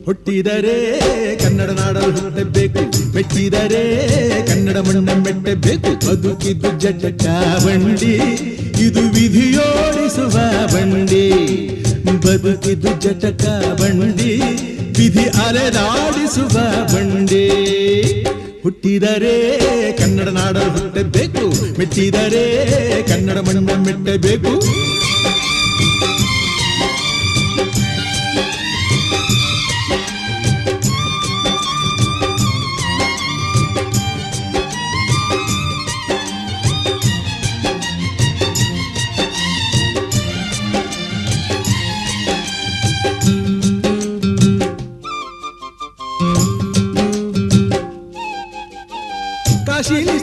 ಹುಟ್ಟಿದರೆ ಕನ್ನಡ ನಾಡಲು ಹುಟ್ಟಬೇಕು, ಮೆಟ್ಟಿದರೆ ಕನ್ನಡ ಮಣ್ಣ ಮೆಟ್ಟಬೇಕು. ಬದುಕಿದ್ದು ಜಟಕ ಬಂಡಿ, ಇದು ವಿಧಿಯೋಡಿಸುವ ಬಂಡಿ. ಬದುಕಿದ್ದು ಜಟಕ ಬಂಡಿ, ವಿಧಿ ಅಲೆದಾಡಿಸುವ ಬಂಡಿ. ಹುಟ್ಟಿದರೆ ಕನ್ನಡ ನಾಡಲು ಹುಟ್ಟಬೇಕು, ಮೆಟ್ಟಿದರೆ ಕನ್ನಡ ಮಣ್ಣ ಮೆಟ್ಟಬೇಕು. ಕಾಶಿಲಿ